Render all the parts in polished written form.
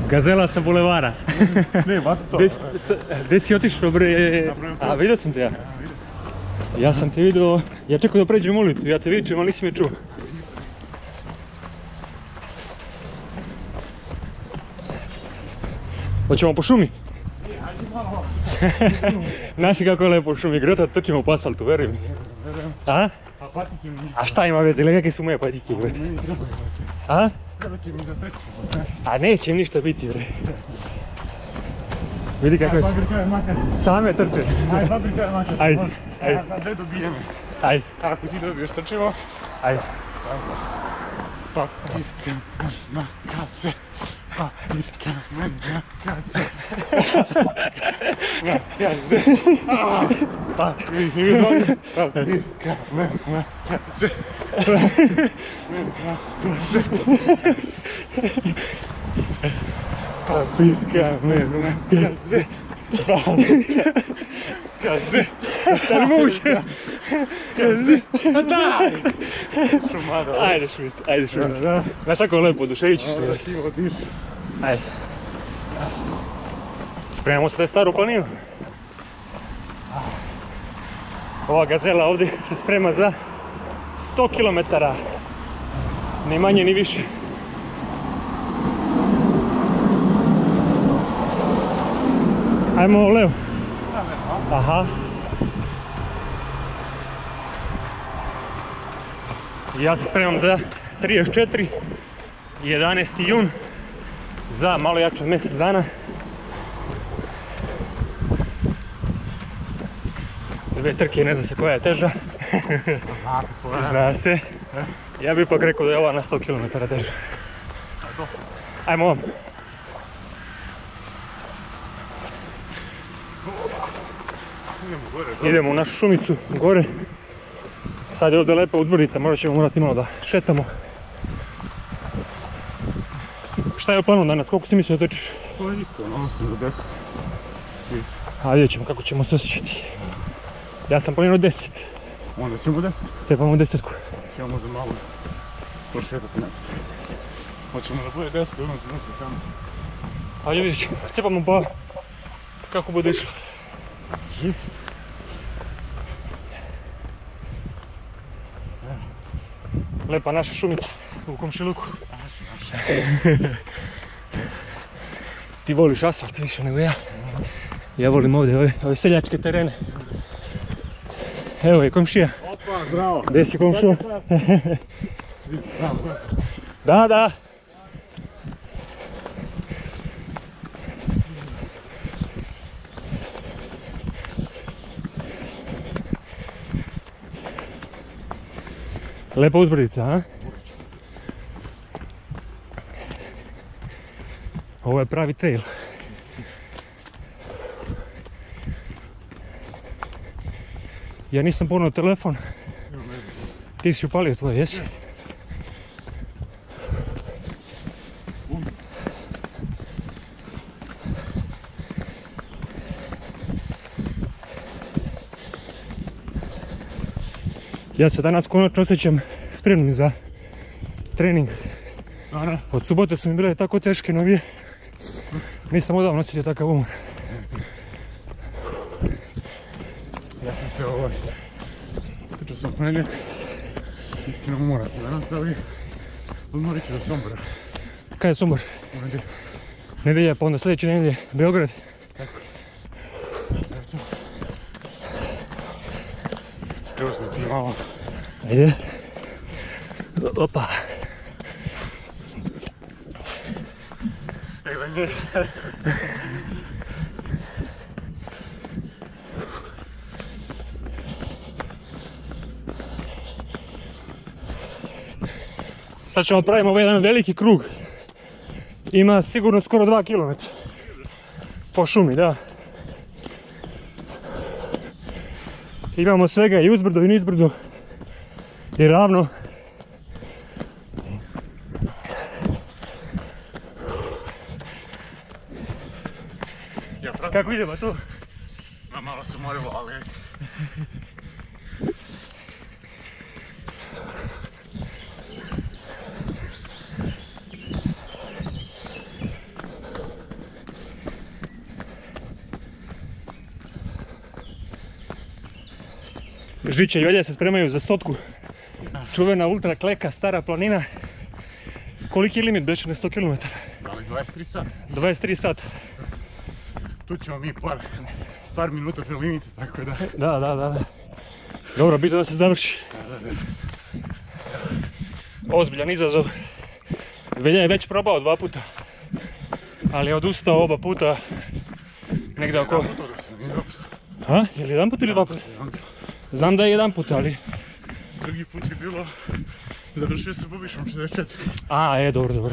Gazela sa bulevara. Ne, bati to. Gdje si otišao bre? A vidio sam te ja. Ja sam te vidio, ja čekao da pređem ulicu, ja te vičem, ali nisi me čuo. Hoćemo po šumi? Naši kako je lepo u šumi, grota trčimo po asfaltu, veruj mi. A? A šta ima veze, ili kakve su moje patike, brate? A? Treba će mi da trčimo. A neće im ništa biti, bre. Vidi kako je same trče. Ajde, Fabrika je makar. Ajde, ajde. Gdje dobijeme? Ajde. Ako ti dobiješ, trčimo. Ajde. Papirka, makace. Papirka, makace. Makace. Papirka, makace. Papirka, makace. Kaze! Da li može? Kaze! Pa daj! Šumada. Ajde šumice, ajde šumice. Znaš kako je lepo, oduševit ćeš se. Ajde. Spremamo se za staru planinu. Ova gazela ovdje se sprema za 100 km. Ni manje ni više. Ajmo levo. Aha. Ja se spremam za 34. 11. jun. Za malo jače od mjesec dana. Dve trke, ne zna se koja je teža. Zna se tvoja. Zna se. Ja bih ipak rekao da je ova na 100 km teža. Ajmo ovom. Idemo u našu šumicu, gore. Sad je ovdje lepa uzbrdica, možda ćemo morati malo da šetamo. Šta je u planu danas? Koliko si mislio da trčiš? To je isto, nosim do 10. A vidjet ćemo kako ćemo se osjećati. Ja sam planirao 10. Onda ćemo 10. Cepamo 10-ku. Ćemo možda malo prošetati nazad. Hoćemo da bude 10 u jednom trenutku tamo. Ajde vidjet ćemo, cepamo pa kako bude išlo. Lepa naša šumica u komšiluku. Ti voliš asfalt više nego ja. Ja volim ovdje ove seljačke terene. Evo je komšija. Opa, zdravo. Gdje si komšija? Da, da. Lepa uzbrdica, a? Ovo je pravi trail. Ja nisam ponao telefon. Ti si upalio tvoj, jesi? Ja se danas konačno osjećam spremnim za trening. Od subote su mi bile tako teške noge. Nisam odavno osjetio takav umor. Ja sam se trčao sam ponedjeljak. Iskreno umora sam danas, ali odmorit ću do Sombora. Kada je Sombor? U nedjelju. Nedelja, pa onda sljedeće nedelje Beograd. Tako. Evo smo ti malo. Ajde. Opa. Evo nje. Sad ćemo pravimo ovaj jedan veliki krug. Ima sigurno skoro 2 km. Po šumi, da. Imamo svega i uzbrdo i nizbrdo. I ravno. Kako idemo tu? Malo se morilo, ali... Žiče i Olja se spremaju za 100. Čuvena ultra kleka, stara planina. Koliki je limit beše na 100 km? Da li 23 sata? 23 sata. Tu ćemo mi par minuta pre limita, tako da... Da. Dobro, bitno da se završi. Ozbiljan izazov. Velja je već probao 2 puta. Ali je odustao oba puta. Negdje oko... Ha? Je li 1 put ili 2 puta? Znam da je 1 put, ali... Drugi put je bilo... Završio se Bubišom 64. A, dobro.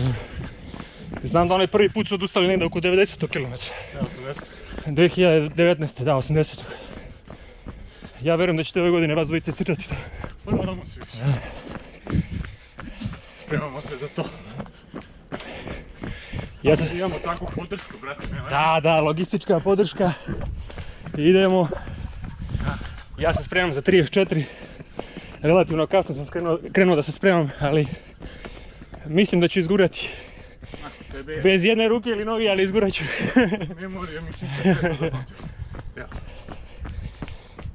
Znam da onaj prvi put su odustali negdje oko 90 km. Ja, 80. 2019. da, 80. Ja verujem da ćete ove godine vas dvojice stičati to. Pa nadamo se više. Spremamo se za to. Imamo takvu podršku, brate. Da, logistička podrška. Idemo. Ja se spremam za 34. Relativno kasno sam krenuo da se spremam, ali mislim da ću izgurati. Bez jedne ruke ili noge, ali izgurat ću. Memorija mišića sve to zapamtio.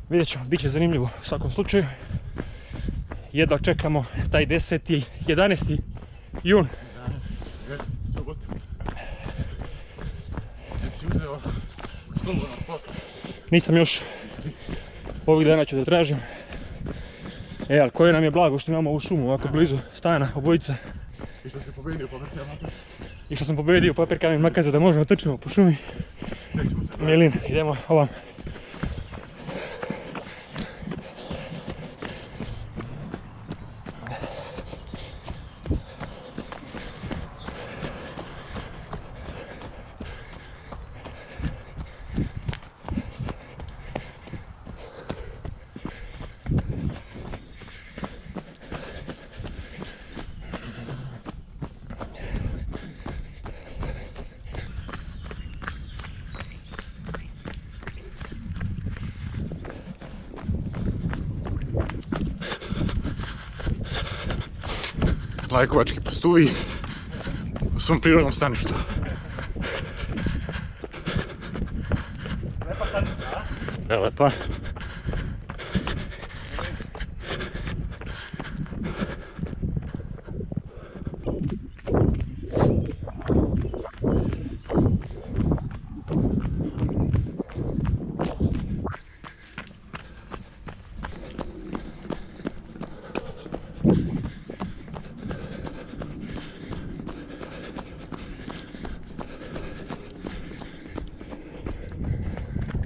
Vidjet ćemo, bit će zanimljivo u svakom slučaju. Jedva čekamo taj 10. 11. jun. 11. subota. Jesi uzeo slobodno s posla? Nisam još. Ovih dana ću da tražim. Ali koje nam je blago što imamo ovu šumu ovako blizu stana, obojica. I što si pobedio Papir Kamen Makaza? I što sam pobedio Papir Kamen Makaza da možemo trčimo po šumi. Milin, idemo ovam. Lajkovački pastuvi u svom prirodnom staništu. Lepa stanica, a? Lepa.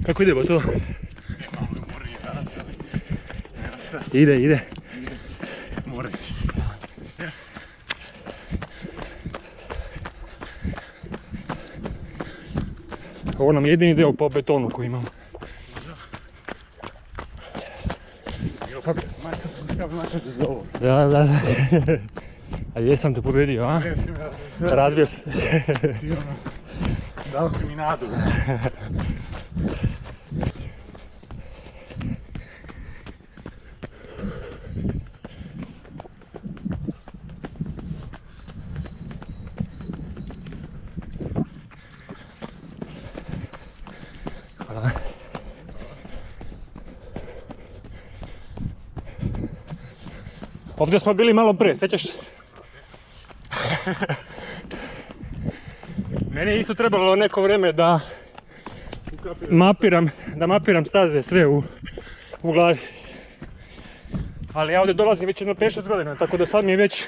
Kako ide to? Malo je umornije danas, ali... Ide. Moreći. Ovo nam je jedini deo po betonu koji imamo. Da. A jesam te pobedio, a? Razbio se. Dao si mi nadu. Hvala. Ovdje smo bili malo pre, sjećaš se? Meni je isto trebalo neko vrijeme da mapiram staze sve u glavi. Ali ja ovdje dolazim već jedno 5-6 godina, tako da sad mi je već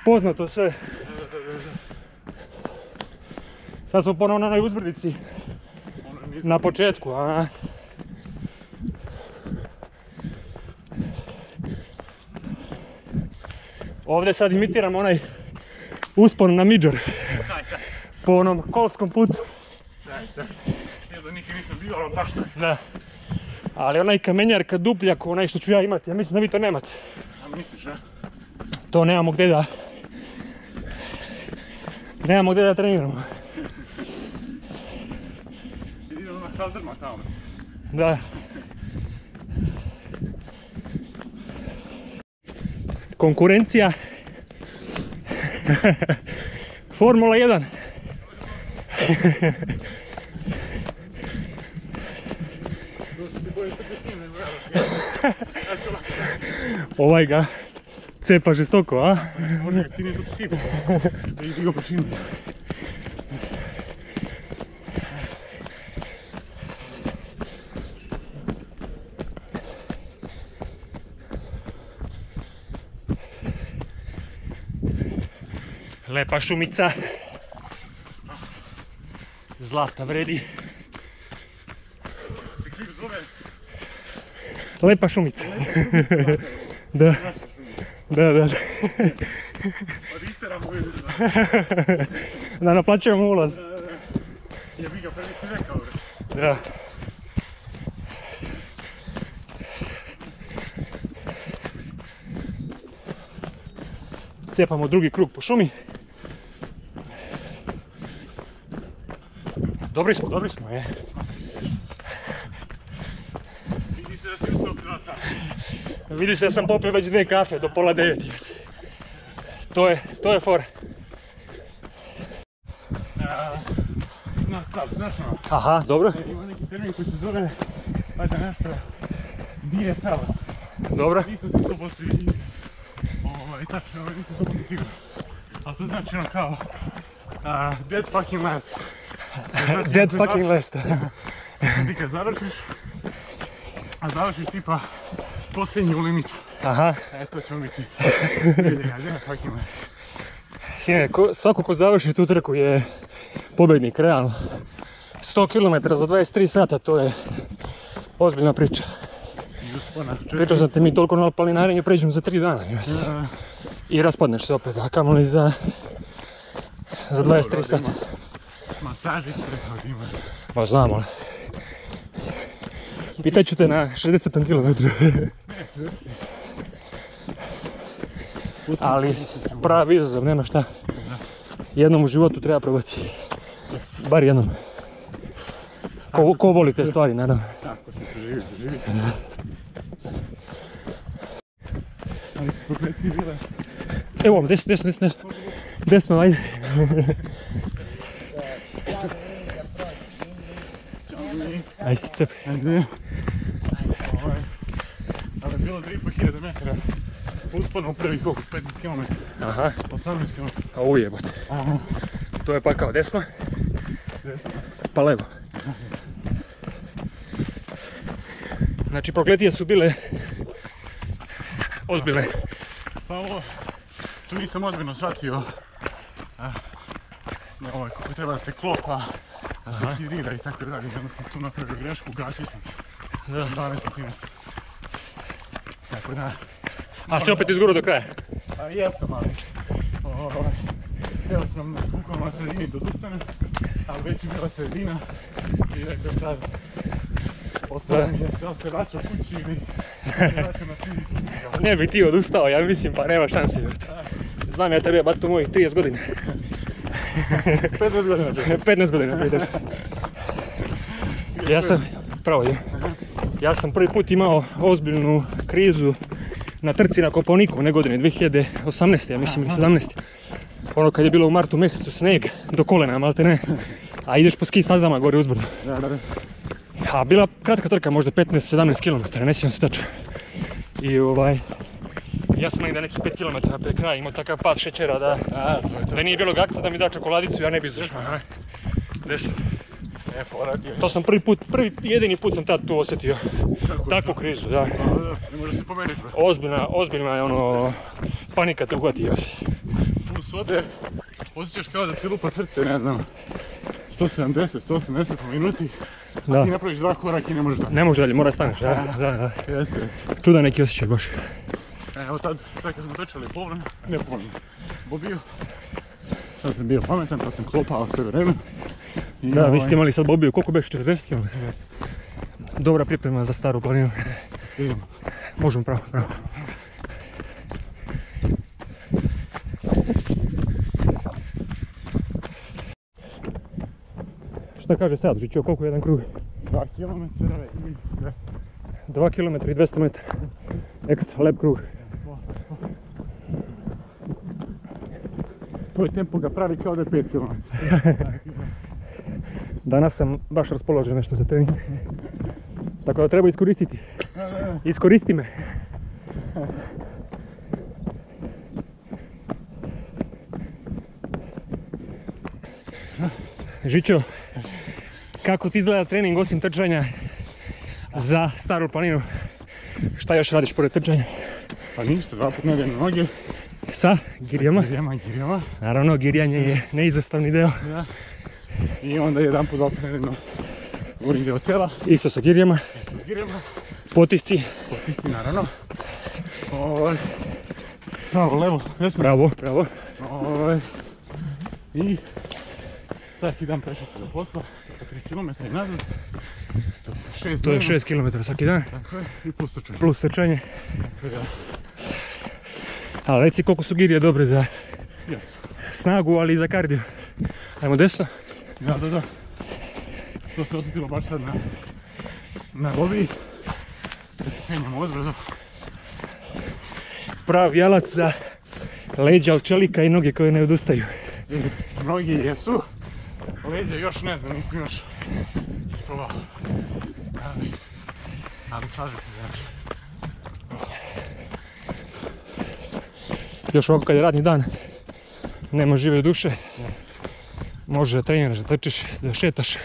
poznato sve. Sad smo ponovno na onoj uzbrdici na početku, a? Ovdje sad imitiram onaj uspon na Midžor. Po onom kolskom putu. Taj. Ja za nikad nisam bio, ali baš tak. Da. Ali onaj kamenjarka, dupljak, onaj što ću ja imati, ja mislim da vi to nemate. A misliš, a? To nemamo gdje da... Nemamo gdje da treniramo. Idi ono kaldrma tamo. Da. Konkurencija. Formula 1. Bolje što bi s njim nego ja ću lakše. Ovaj ga cepa žestoko, a? Možda ga sine, to si ti. Da ih digo počinu. Lepa šumica. Zlata vredi. Se klip zove? Lepa šumica. Da. Da. Od isteramo vidim. Da naplaćujemo ulaz. Ja bi ga prvi si rekao. Da. Cijepamo drugi krug po šumi. Dobri smo, je. Vidi se da si ustao 2 sata. Vidi se da sam popio već 2 kafe do pola 9. To je fora. Na sad, znaš ono. Aha, dobro. Ima neki termin koji se zove, ajde nešto, DFL. Dobro. Nisam se 100% tačno, nisam 100% siguran. Ali to znači ono kao, dead fucking last. Dead fucking last. Ti kad završiš, a završiš tipa posljednji u limitu. Aha. To ćemo biti. Vidi ga, dead fucking last. Sine, svako ko završi tu trku je pobjednik, realno. 100 km za 23 sata, to je ozbiljna priča. Pričao sam te mi toliko na planinarenju pređemo za 3 dana. I raspadneš se opet, a kamoli za 23 sata. Masažice od ima. Ma znam, ali. Pitat ću te na 60 km. Ali pravi izazov, nema šta. Jednom u životu treba probati. Bar jednom. Ko voli te stvari, naravno. Tako se preživi. Ali su prokleti bile. Evo, desno, ajde. Ajde, cep. Ajde. Ali je bilo 2500 metara. Uspano u prvih koliko, 15 km. Aha. 18 km. A ujebote. Aha. To je pa kao desno, Desno. pa levo. Znači prokletije su bile ozbiljne. Pa ovo, tu nisam ozbiljno shvatio kako treba da se klopa, da se hidrira i tako dalje. Onda sam tu napravio grešku, gasio sam se 12 cm. Tako da... A si opet izgurao do kraja? A jesam, ali... Htio sam bukvalno na sredini da odustanem, ali već je bila sredina i rekao sad... Ostavim je da se vraća kući ili vraća na cilj. Ne bi ti odustao, ja mislim, pa nema šansi. Znam ja tebe, bato mojih 30 godina. 15 godina. 15 godina, 50. Ja sam prvi put imao ozbiljnu krizu na trci na Kopaoniku, one godine, 2018. ja mislim, ili 17. Ono kad je bilo u martu mjesecu sneg, do kolena, malte ne. A ideš po ski stazama gore uzbrdo. Da. A bila kratka trka, možda 15-17 km, ne sjećam se tačno. I ja sam negdje nekih 5 km pred kraj imao takav pad šećera da nije bilo gakca da mi da čokoladicu, ja ne bi izdržao. Desno. To sam jedini put sam tad tu osjetio. Takvu krizu, da. Ne može se pomeriti. Ozbiljna je panika te uhvati još. Tu svode osjećaš kao da ti lupa srce, ne znam, 170 po minuti. Ti napraviš 2 koraka i ne možeš dalje. Ne možeš dalje, mora staneš, da. Čudan neki osjećaj baš. Evo sad kad smo trčali Bobiju, sad sam bio pametan pa sam klopao sve vreme. Da, vi ste imali sad Bobiju, koliko beš, 40 km? Dobra priprema za staru planinu. Idemo. Možemo, pravo. Šta kaže sad, Žičio, koliko je jedan krug? 2 km i 2 km i 200 metara. Ekstra, lep krug. Tvoj tempo ga pravi kao da je 5 km. Danas sam baš raspoložen nešto za trening. Tako da treba iskoristiti. Iskoristi me. Žičo, kako ti izgleda trening osim trčanja za Staru planinu? Šta još radiš pored trčanja? Pa ništa, 2 puta nedeljno noge. Sa girjama? Girjama. Naravno, girjanje je neizostavni deo. Da. I onda 2 puta nedeljno govorim deo tijela. Isto sa girjama. Potisci. Potisci, naravno. Pravo, levo, desno. Bravo. I svaki dan prešice do posla, 3 km i nazad. To je 6 km svaki dan. Tako je, i plus trčanje. Plus trčanje. Ali reci koliko su girije dobre za snagu, ali i za kardio. Ajmo desno. Da. To se osjetilo baš sad na lobiji. Da se penjamo ozbrzo. Pravi alat za leđa od čelika i noge koje ne odustaju. Mnogi jesu. Leđa još ne znam, nisam još isprobao. Ali slažem se znači. Još ovako kad je radni dan, nema žive duše. Možeš da treniraš, da trčiš, da šetaš.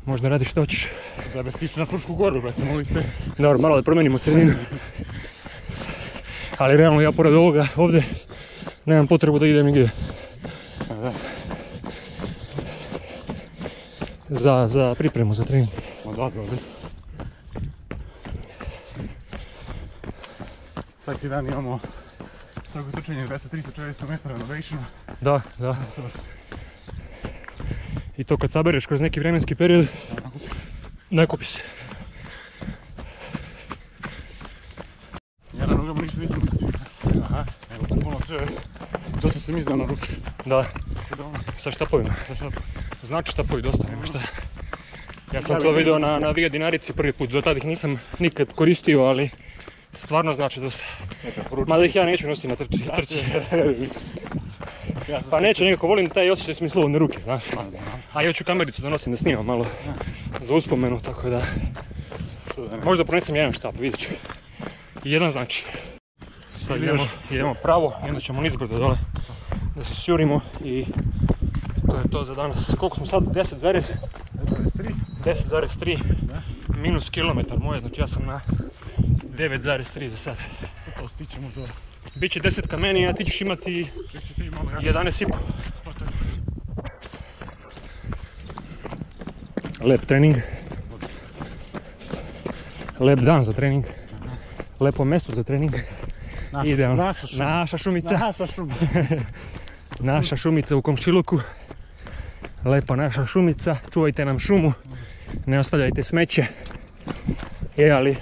Možda radiš što hoćeš. Da bi stići na Frušku goru, brate, mogli ste. Dobro, malo da promenimo sredinu. Ali realno ja pored ovoga ovdje nemam potrebu da idem nigdje. Za pripremu, za trening. Dobro. Svaki dan imamo svako trčanje 200-300-400 metara elevationa. Da. I to kad sabereš kroz neki vremenski period, nakupi se. Ja na nogama ništa nisam osjetio. Aha. Evo, bukvalno sve, dosta sam izdao na ruke. Da. Sa štapovima. Znači štapovi dosta, nema šta. Ja sam to vidio na Via Dinarici prvi put, do tada ih nisam nikad koristio, ali stvarno znači dosta. Mada ih ja neću nositi na trci. Pa neću, nekako volim taj osjećaj s mi slobodne ruke, znaš. A ja ću kamericu da nosim, da snimam malo za uspomenu, tako da... Možda pronesem jedan štap, vidjet ću. Jedan znači. Sad idemo pravo i onda ćemo nizbrdo dole da se sjurimo i to je to za danas. Koliko smo sad? 10,3 minus kilometar moje, znači ja sam na 9,3 za sad. To stićemo do... Biće 10 ka meni, a ti ćeš imati 11,5. Lep trening. Lep dan za trening. Lepo mjesto za trening. Naša šumica. Naša šumica u komšiluku. Lepa naša šumica. Čuvajte nam šumu. Ne ostavljajte smeće. Ali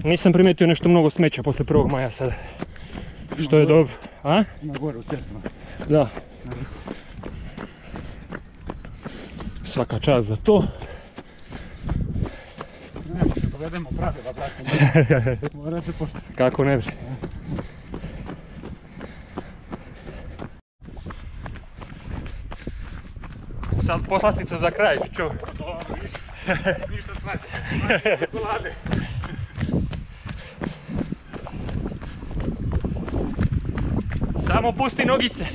nisam primijetio nešto mnogo smeća posle 1. maja sada. Što je dobro. A? Na goru, tjesno. Da. Svaka čast za to. Povedemo pravila, brate. Morate poštiti. Kako ne bi. Sad poslastica za kraj, čo? Dobro, ništa slađe. Čokolade. Samo pusti nogice.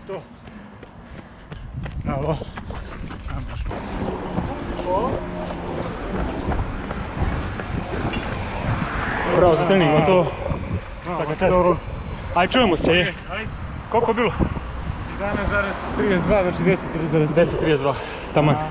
To. Bravo. Bravo za trening, to. Aj, čujemo se. Koliko je bilo? 11,32, znači 10,32. 10,32, tamo.